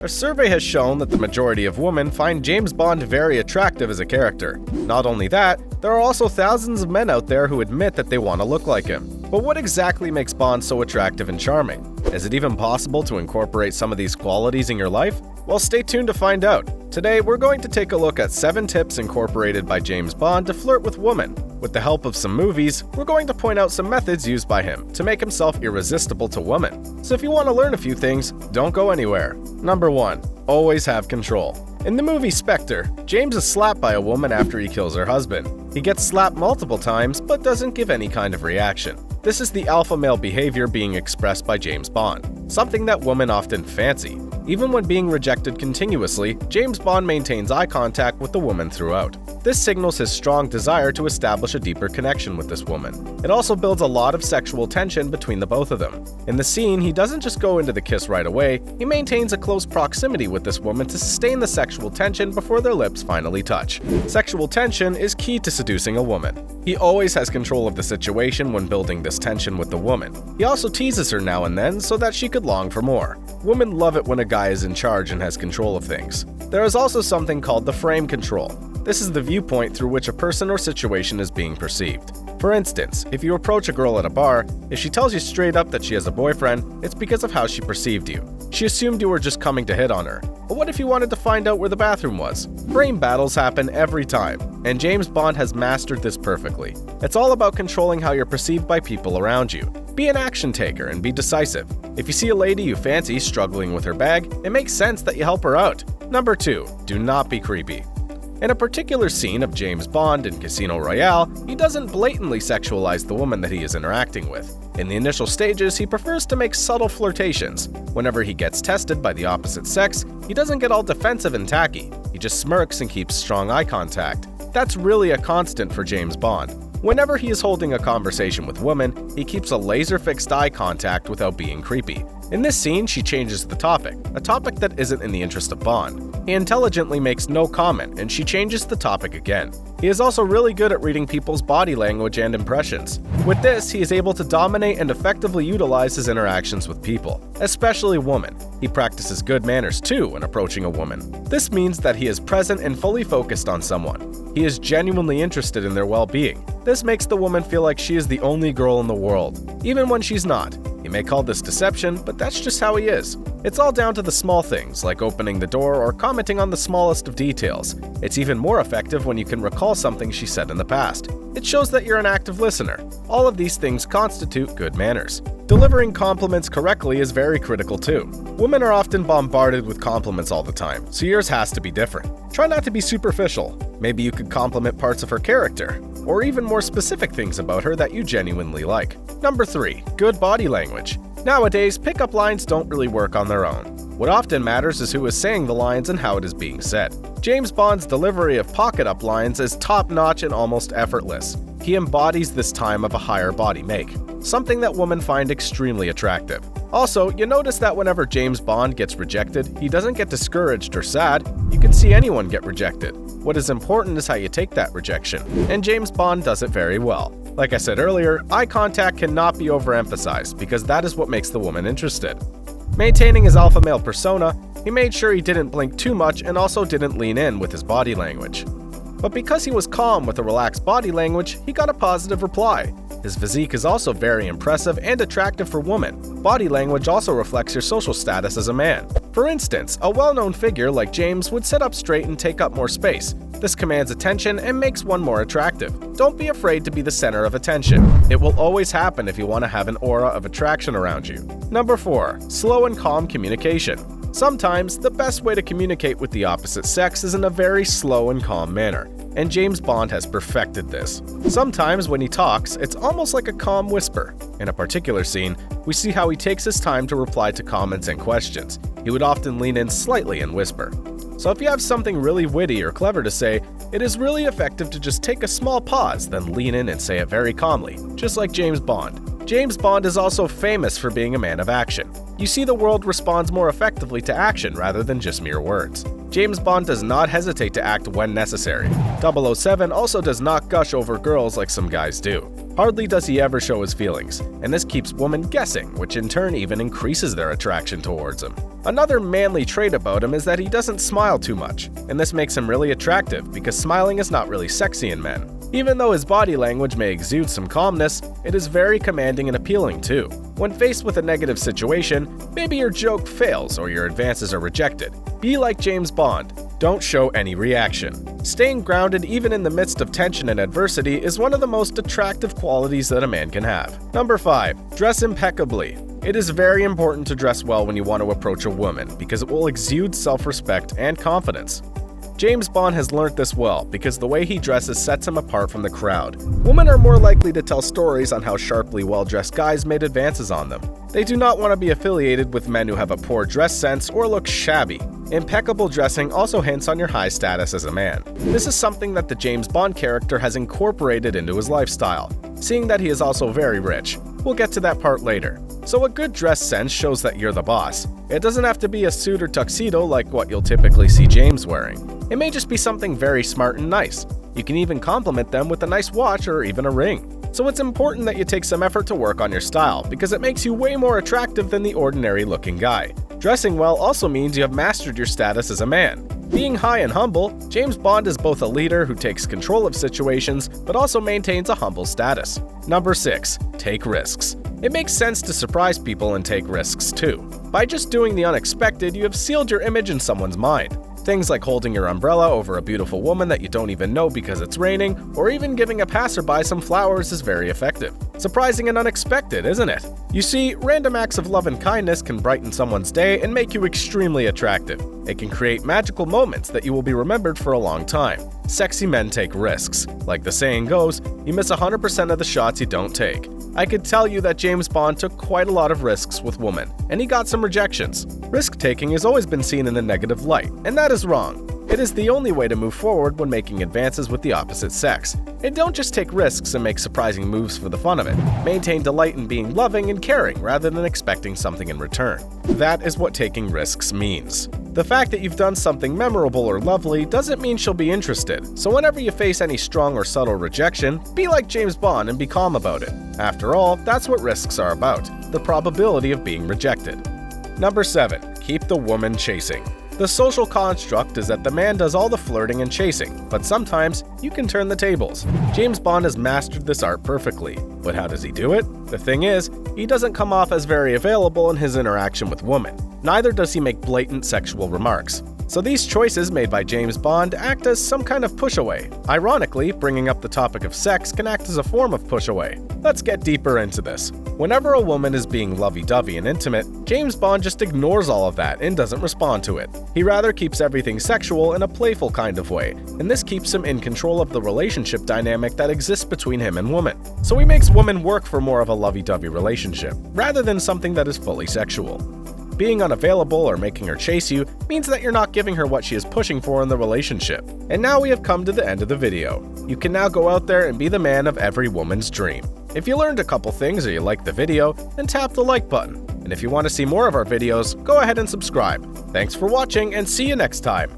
A survey has shown that the majority of women find James Bond very attractive as a character. Not only that, there are also thousands of men out there who admit that they want to look like him. But what exactly makes Bond so attractive and charming? Is it even possible to incorporate some of these qualities in your life? Well, stay tuned to find out. Today, we're going to take a look at 7 tips incorporated by James Bond to flirt with women. With the help of some movies, we're going to point out some methods used by him to make himself irresistible to women. So if you want to learn a few things, don't go anywhere. Number 1. Always have control. In the movie Spectre, James is slapped by a woman after he kills her husband. He gets slapped multiple times, but doesn't give any kind of reaction. This is the alpha male behavior being expressed by James Bond, something that women often fancy. Even when being rejected continuously, James Bond maintains eye contact with the woman throughout. This signals his strong desire to establish a deeper connection with this woman. It also builds a lot of sexual tension between the both of them. In the scene, he doesn't just go into the kiss right away, he maintains a close proximity with this woman to sustain the sexual tension before their lips finally touch. Sexual tension is key to seducing a woman. He always has control of the situation when building this tension with the woman. He also teases her now and then so that she could long for more. Women love it when a guy is in charge and has control of things. There is also something called the frame control. This is the viewpoint through which a person or situation is being perceived. For instance, if you approach a girl at a bar, if she tells you straight up that she has a boyfriend, it's because of how she perceived you. She assumed you were just coming to hit on her. But what if you wanted to find out where the bathroom was? Frame battles happen every time, and James Bond has mastered this perfectly. It's all about controlling how you're perceived by people around you. Be an action taker and be decisive. If you see a lady you fancy struggling with her bag, it makes sense that you help her out. Number 2. Do not be creepy. In a particular scene of James Bond in Casino Royale, he doesn't blatantly sexualize the woman that he is interacting with. In the initial stages, he prefers to make subtle flirtations. Whenever he gets tested by the opposite sex, he doesn't get all defensive and tacky. He just smirks and keeps strong eye contact. That's really a constant for James Bond. Whenever he is holding a conversation with women, he keeps a laser-fixed eye contact without being creepy. In this scene, she changes the topic, a topic that isn't in the interest of Bond. He intelligently makes no comment, and she changes the topic again. He is also really good at reading people's body language and impressions. With this, he is able to dominate and effectively utilize his interactions with people, especially women. He practices good manners too when approaching a woman. This means that he is present and fully focused on someone. He is genuinely interested in their well-being. This makes the woman feel like she is the only girl in the world, even when she's not. You may call this deception, but that's just how he is. It's all down to the small things, like opening the door or commenting on the smallest of details. It's even more effective when you can recall something she said in the past. It shows that you're an active listener. All of these things constitute good manners. Delivering compliments correctly is very critical too. Women are often bombarded with compliments all the time, so yours has to be different. Try not to be superficial. Maybe you could compliment parts of her character, or even more specific things about her that you genuinely like. Number 3. Good body language. Nowadays, pickup lines don't really work on their own. What often matters is who is saying the lines and how it is being said. James Bond's delivery of pocket-up lines is top-notch and almost effortless. He embodies this time of a higher body make, something that women find extremely attractive. Also, you notice that whenever James Bond gets rejected, he doesn't get discouraged or sad. You can see anyone get rejected. What is important is how you take that rejection, and James Bond does it very well. Like I said earlier, eye contact cannot be overemphasized because that is what makes the woman interested. Maintaining his alpha male persona, he made sure he didn't blink too much and also didn't lean in with his body language. But because he was calm with a relaxed body language, he got a positive reply. His physique is also very impressive and attractive for women. Body language also reflects your social status as a man. For instance, a well-known figure like James would sit up straight and take up more space. This commands attention and makes one more attractive. Don't be afraid to be the center of attention. It will always happen if you want to have an aura of attraction around you. Number 4. Slow and calm communication. Sometimes, the best way to communicate with the opposite sex is in a very slow and calm manner, and James Bond has perfected this. Sometimes when he talks, it's almost like a calm whisper. In a particular scene, we see how he takes his time to reply to comments and questions. He would often lean in slightly and whisper. So if you have something really witty or clever to say, it is really effective to just take a small pause, then lean in and say it very calmly, just like James Bond. James Bond is also famous for being a man of action. You see, the world responds more effectively to action rather than just mere words. James Bond does not hesitate to act when necessary. 007 also does not gush over girls like some guys do. Hardly does he ever show his feelings, and this keeps women guessing, which in turn even increases their attraction towards him. Another manly trait about him is that he doesn't smile too much, and this makes him really attractive because smiling is not really sexy in men. Even though his body language may exude some calmness, it is very commanding and appealing too. When faced with a negative situation, maybe your joke fails or your advances are rejected. Be like James Bond. Don't show any reaction. Staying grounded even in the midst of tension and adversity is one of the most attractive qualities that a man can have. Number 5. Dress impeccably. It is very important to dress well when you want to approach a woman because it will exude self-respect and confidence. James Bond has learned this well because the way he dresses sets him apart from the crowd. Women are more likely to tell stories on how sharply well-dressed guys made advances on them. They do not want to be affiliated with men who have a poor dress sense or look shabby. Impeccable dressing also hints on your high status as a man. This is something that the James Bond character has incorporated into his lifestyle, seeing that he is also very rich. We'll get to that part later. So a good dress sense shows that you're the boss. It doesn't have to be a suit or tuxedo like what you'll typically see James wearing. It may just be something very smart and nice. You can even compliment them with a nice watch or even a ring. So it's important that you take some effort to work on your style because it makes you way more attractive than the ordinary looking guy. Dressing well also means you have mastered your status as a man. Being high and humble, James Bond is both a leader who takes control of situations but also maintains a humble status. Number 6. Take risks. It makes sense to surprise people and take risks too. By just doing the unexpected, you have sealed your image in someone's mind. Things like holding your umbrella over a beautiful woman that you don't even know because it's raining, or even giving a passerby some flowers is very effective. Surprising and unexpected, isn't it? You see, random acts of love and kindness can brighten someone's day and make you extremely attractive. It can create magical moments that you will be remembered for a long time. Sexy men take risks. Like the saying goes, you miss 100% of the shots you don't take. I could tell you that James Bond took quite a lot of risks with women, and he got some rejections. Risk-taking has always been seen in a negative light, and that is wrong. It is the only way to move forward when making advances with the opposite sex. And don't just take risks and make surprising moves for the fun of it. Maintain delight in being loving and caring rather than expecting something in return. That is what taking risks means. The fact that you've done something memorable or lovely doesn't mean she'll be interested, so whenever you face any strong or subtle rejection, be like James Bond and be calm about it. After all, that's what risks are about, the probability of being rejected. Number 7. Keep the woman chasing. The social construct is that the man does all the flirting and chasing, but sometimes you can turn the tables. James Bond has mastered this art perfectly, but how does he do it? The thing is, he doesn't come off as very available in his interaction with women. Neither does he make blatant sexual remarks. So these choices made by James Bond act as some kind of push-away. Ironically, bringing up the topic of sex can act as a form of push-away. Let's get deeper into this. Whenever a woman is being lovey-dovey and intimate, James Bond just ignores all of that and doesn't respond to it. He rather keeps everything sexual in a playful kind of way, and this keeps him in control of the relationship dynamic that exists between him and woman. So he makes women work for more of a lovey-dovey relationship, rather than something that is fully sexual. Being unavailable or making her chase you means that you're not giving her what she is pushing for in the relationship. And now we have come to the end of the video. You can now go out there and be the man of every woman's dream. If you learned a couple things or you liked the video, then tap the like button. And if you want to see more of our videos, go ahead and subscribe. Thanks for watching and see you next time.